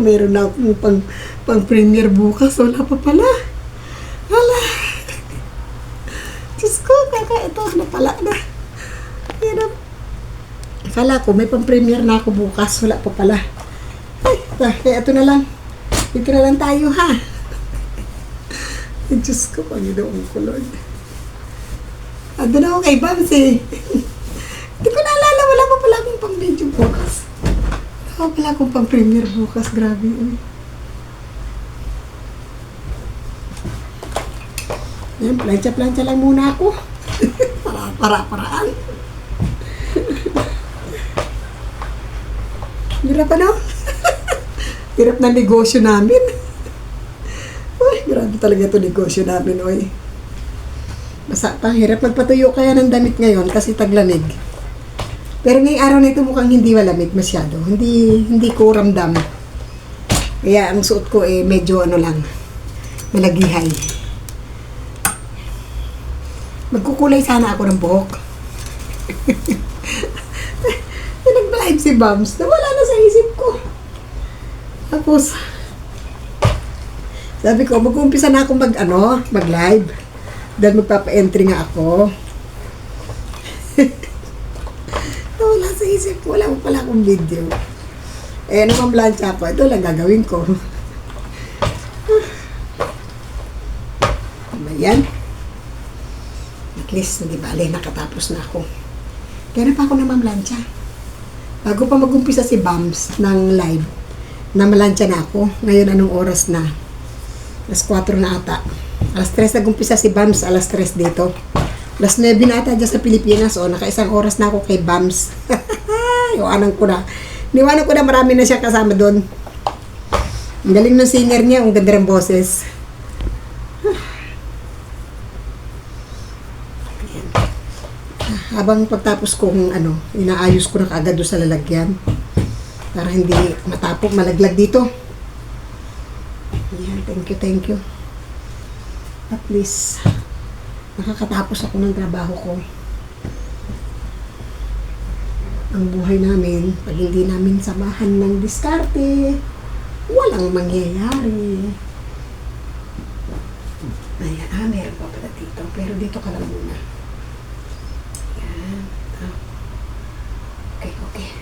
meron na akong pang premiere bukas. Wala pa pala. Hala. Diyos ko, ito na pala na. Hirap. Akala ko, may pang premiere na ako bukas. Wala pa pala. Ay, kaya ito na lang. Dito na lang tayo, ha? Diyos ko, Panginoon ko, Lord. Ando na ako kay Babs, eh. Hindi ko naalala, wala pa pala akong pang video bukas. Wala pa pala akong pang premiere bukas. Grabe, eh. Yan, plancha-plancha lang muna ako. Paraan. Hirap ano? Hirap na negosyo namin. Uy, grabe talaga ito negosyo namin, oy. Basta pa, hirap magpatuyo kaya ng damit ngayon kasi taglamig. Pero ngayong araw na ito mukhang hindi malamig masyado. Hindi ko ramdam. Kaya ang suot ko medyo ano lang, malagihay. Magkukulay sana ako ng buhok. Nag-live si Bams. Nawala na sa isip ko. Tapos, sabi ko, mag-umpisa na akong mag-live. Dahil magpapa-entry nga ako. Nawala sa isip ko. Wala mo pala akong video. Naman plancha ko. Ito lang gagawin ko. Ayan. At least, hindi bale, nakatapos na ako. Kaya na pa ako naman plancha. Bago pa mag-umpisa si Bams ng live, na malansya na ako. Ngayon, anong oras na? Alas 4 na ata. Alas 3 nag-umpisa si Bams, alas 3 dito. Alas 9 na ata dyan sa Pilipinas. O, naka-isang oras na ako kay Bams. Iwanan ko na. Niwanan ko na marami na siya kasama doon. Ang galing ng singer niya, ang ganda ng boses. Habang pagtapos kong inaayos ko na kaagad doon sa lalagyan para hindi matapok, malaglag dito. Ayan, thank you. At least nakakatapos ako ng trabaho ko. Ang buhay namin, pag hindi namin samahan ng diskarte, walang mangyayari. Ayan, meron pa pala dito, pero dito ka lang muna. Okay.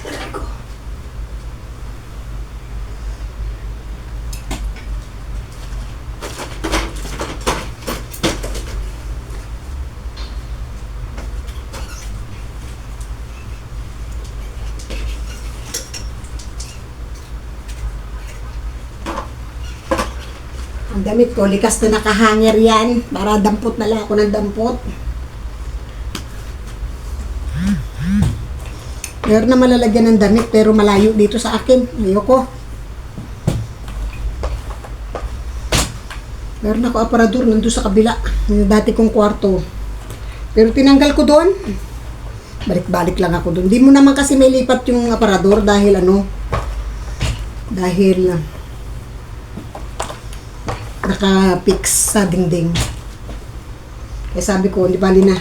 There go. Ang damit ko, likas na nakahanger yan. Para dampot na lang ako ng dampot. Meron na malalagyan ng damit pero malayo dito sa akin. Ayoko. Meron ako aparador nandun sa kabila. Yung dati kong kwarto. Pero tinanggal ko doon. Balik-balik lang ako doon. Di mo naman kasi may lipat yung aparador dahil naka-fix sa dingding. Kaya sabi ko, hindi bali na.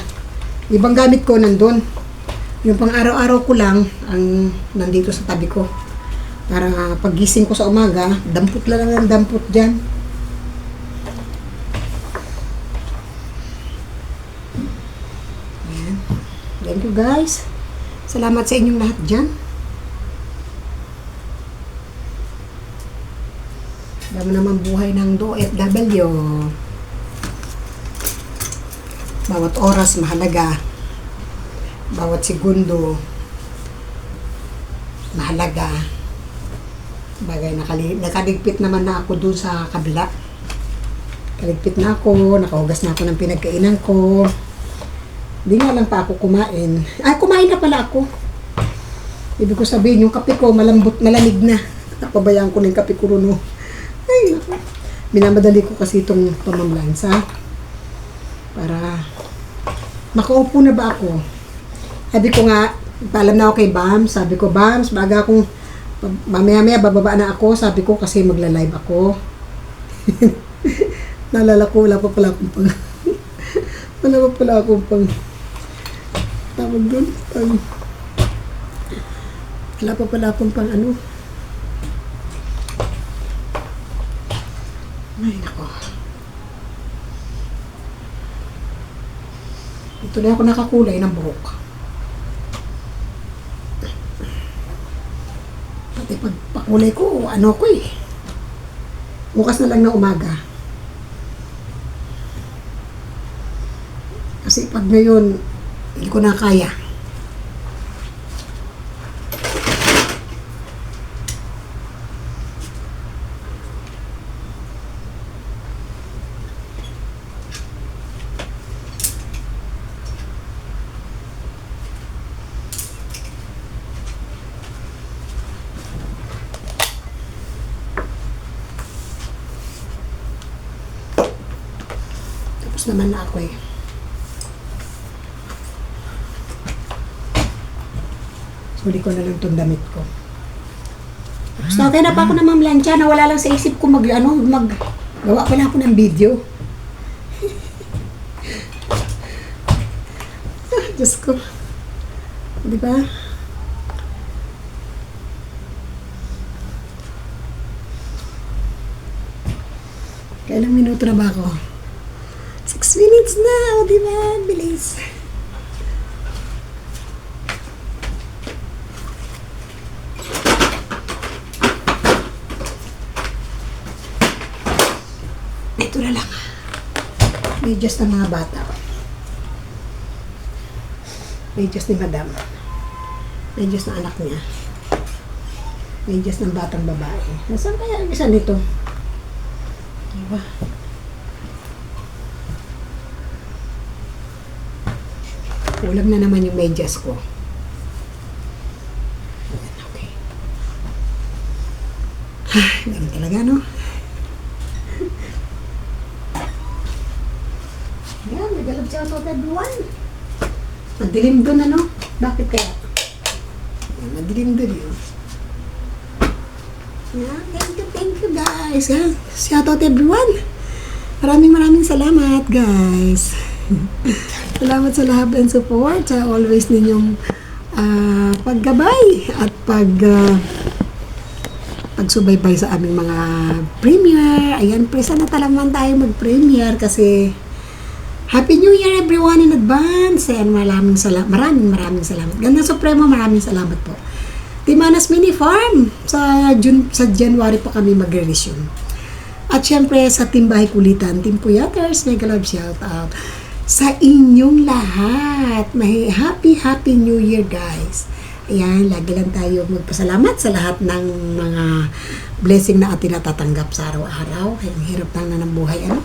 Ibang gamit ko nandun. Yung pang araw-araw ko lang ang nandito sa tabi ko. Para paggising ko sa umaga, dampot lang ang dampot dyan. Ayan. Thank you guys. Salamat sa inyong lahat dyan. Dami naman buhay ng OFW. Bawat oras mahalaga. Bawat segundo mahalaga. Bagay, nakaligpit naman na ako doon sa kabila. Kaligpit na ako, nakahugas na ako ng pinagkainan ko. Hindi nga lang pa ako kumain. Kumain na pala ako. Ibig ko sabihin, yung kape ko malambot, malamig na. Napabayaan ko ng kape ko ron. Ay, naku. Minamadali ko kasi itong pamamlansa. Para makaupo na ba ako? Sabi ko nga, paalam na ako kay Bams. Sabi ko, Bams, baga akong mamaya-maya bababa na ako. Sabi ko kasi magla-live ako. Naalala ko, wala pa pala akong tawag doon, Wala pa pala akong pang ano. Ay, nako. Ito na ako nakakulay ng buhok. Pati pagpakulay ko, ano ko eh. Bukas na lang na umaga. Kasi pag ngayon, hindi ko na kaya. Tapos naman na ako eh. Suli ko na lang itong damit ko. Tapos na okay na pa ako na mamlansya na wala lang sa isip ko gawa pala ako ng video. Diyos ko. Diba? Kailang minuto na ba ako? 6 minutes na, o diba? Bilis. Ito na lang. Medyas ng mga bata. Medyas ni Madam. Medyas ng anak niya. Medyas ng batang babae. Nasaan kaya ang isa nito? Diba? Kulang na naman yung medyas ko. Okay. Ganun talaga, no? Yan, nagalab siya ako sa buwan. Madilim doon, ano? Bakit kaya? Yan, madilim doon yun. Yan, thank you guys. Yan, shout out everyone. Maraming salamat guys. Salamat sa love and support, sa always ninyong paggabay at pagsubaybay sa aming mga premiere. Ayan, presa na talaman tayo mag-premiere kasi Happy New Year everyone in advance. And maraming salamat. Ganda Supremo, maraming salamat po. Timanas Mini Farm. Sa January pa kami mag-release yun. At syempre sa Team Bahay Kulitan, Team Puyaters, mega love shout out sa inyong lahat. May happy New Year guys. Ayan, lagi lang tayo magpasalamat sa lahat ng mga blessing na atin natatanggap sa araw-araw. Ang hirap lang na ng buhay, ano?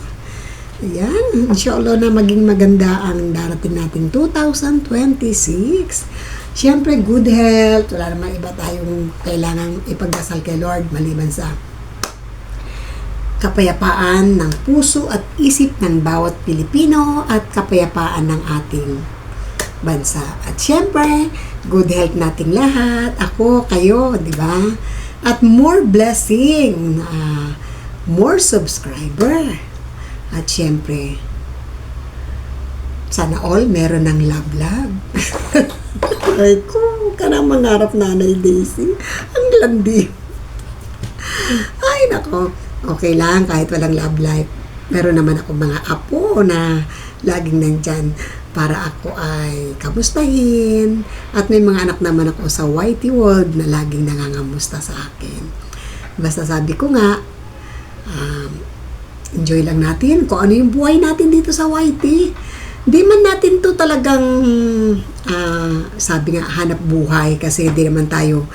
Ayan, inshallah na maging maganda ang darating natin 2026. Siyempre, good health. Wala naman iba tayong kailangang ipagdasal kay Lord maliban sa kapayapaan ng puso at isip ng bawat Pilipino at kapayapaan ng ating bansa. At siyempre, good health nating lahat. Ako, kayo, di ba? At more blessing, more subscriber. At syempre, sana all meron ng love. Ay ko, kanang mangarap Nanay Daisy. Ang landi. Ay nako, okay lang kahit walang love life. Meron naman ako mga apo na laging nandyan para ako ay kamustahin. At may mga anak naman ako sa Whitey World na laging nangangamusta sa akin. Basta sabi ko nga, enjoy lang natin kung ano yung buhay natin dito sa Whitey. Di man natin to talagang sabi nga hanap buhay kasi di naman tayo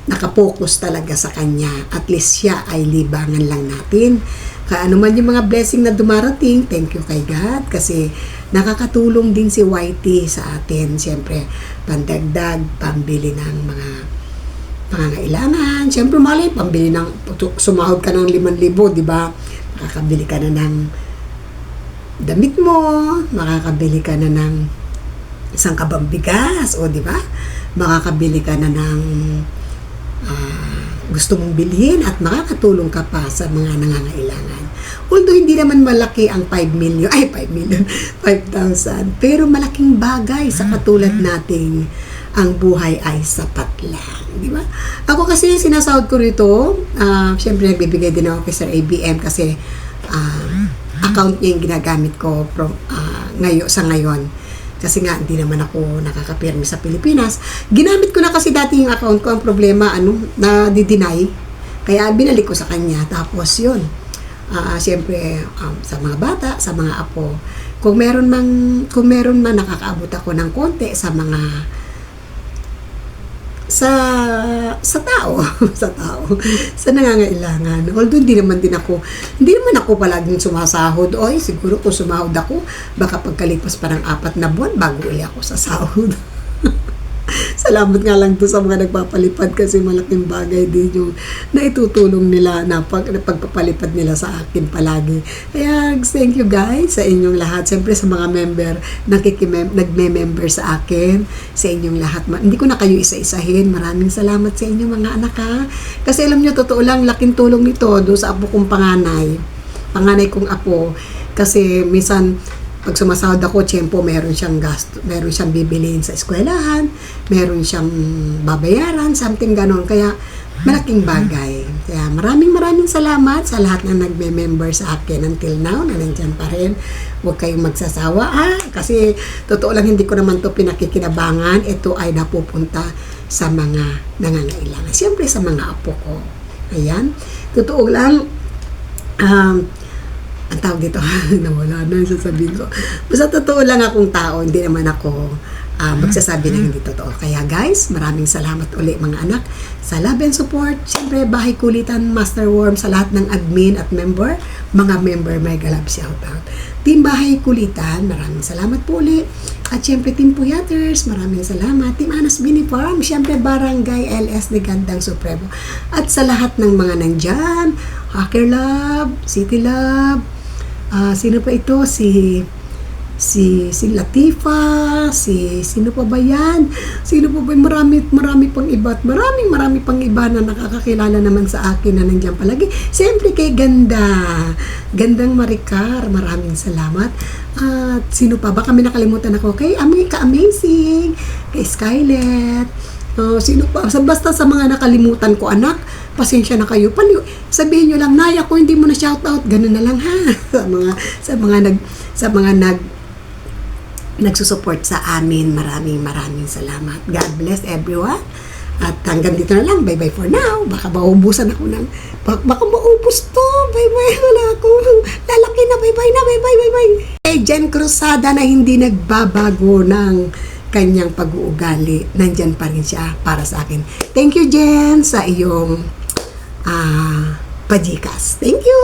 nakapokus talaga sa kanya. At least siya ay libangan lang natin. Kaya ano man yung mga blessing na dumarating, thank you kay God kasi nakakatulong din si Whitey sa atin. Siyempre, pandagdag, pambili ng mga pangangailangan. Siyempre, mali, pambili ng, sumahod ka ng 5,000, di ba? Makakabili ka na ng damit mo, makakabili ka na ng isang kabang bigas, o di ba? Makakabili ka na ng gusto mong bilhin at makakatulong ka pa sa mga nangangailangan. Although hindi naman malaki ang 5,000, pero malaking bagay sa katulad nating ang buhay ay sapat lang. Di ba? Ako kasi sinasahod ko rito, syempre nagbibigay din ako kay Sir ABM kasi account niya yung ginagamit ko sa ngayon. Kasi nga, hindi naman ako nakakapirmi sa Pilipinas. Ginamit ko na kasi dati yung account ko. Ang problema, na di-deny. Kaya binalik ko sa kanya. Tapos yun, siyempre, sa mga bata, sa mga apo, kung meron man nakakaabot ako ng konti sa mga sa tao sa nangangailangan. Although hindi naman ako palaging sumasahod. Oy, siguro kung sumahod ako, baka pagkalipas pa ng 4 na buwan bago uli ako sa sahod. Salamat nga lang to sa mga nagpapalipad kasi malaking bagay din yung naitutulong nila na pagpapalipad nila sa akin palagi. Kaya thank you guys sa inyong lahat. Siyempre sa mga member nagme-member sa akin, sa inyong lahat. Hindi ko na kayo isa-isahin. Maraming salamat sa inyong mga anak ha. Kasi alam nyo, totoo lang, laking tulong nito doon sa apo kong panganay kong apo. Kasi minsan pag sumasahod ako, tiyempo, meron siyang gasto, meron siyang bibiliin sa eskwelahan, meron siyang babayaran, something ganon. Kaya, malaking bagay. Kaya, maraming salamat sa lahat na nagme-member sa akin until now, na nandyan pa rin. Huwag kayong magsasawa, kasi, totoo lang, hindi ko naman to pinakikinabangan. Ito ay napupunta sa mga nangangailangan. Siyempre, sa mga apo ko. Ayan. Totoo lang, ang tawag dito, nawala na yung sasabihin ko. Basta totoo lang akong tao, hindi naman ako magsasabi na hindi totoo. Kaya guys, maraming salamat uli mga anak sa love and support. Siyempre, Bahay Kulitan, Master Worm, sa lahat ng admin at member, mga member, mega love shout out. Team Bahay Kulitan, maraming salamat po uli. At siyempre, Team Puyaters, maraming salamat. Team Anas Bini Farm, siyempre, Barangay LS de Gandang Supremo. At sa lahat ng mga nandyan, Hacker Love, City Love, sino pa ito? Si Latifa, sino pa ba yan? Sino pa ba? Marami pang iba at marami pang iba na nakakakilala naman sa akin na nandiyan palagi. Siyempre kay Gandang Maricar, maraming salamat. At sino pa? Baka may nakalimutan ako. Kay Amika Amazing, kay Skylet, sino pa? Basta sa mga nakalimutan ko, anak, pasensya na kayo. Sabihin nyo lang, Naya, ko hindi mo na shoutout. Ganun na lang ha. sa mga nagsusupport sa amin. Maraming salamat. God bless everyone. At hanggang dito na lang. Bye-bye for now. Baka maubusan ako baka maubos to. Bye-bye. Wala ako. Lalaki na. Bye-bye na. Bye-bye. Jen Cruzada na hindi nagbabago ng kanyang pag-uugali. Nandyan pa rin siya para sa akin. Thank you, Jen, sa iyong pajikas. Thank you.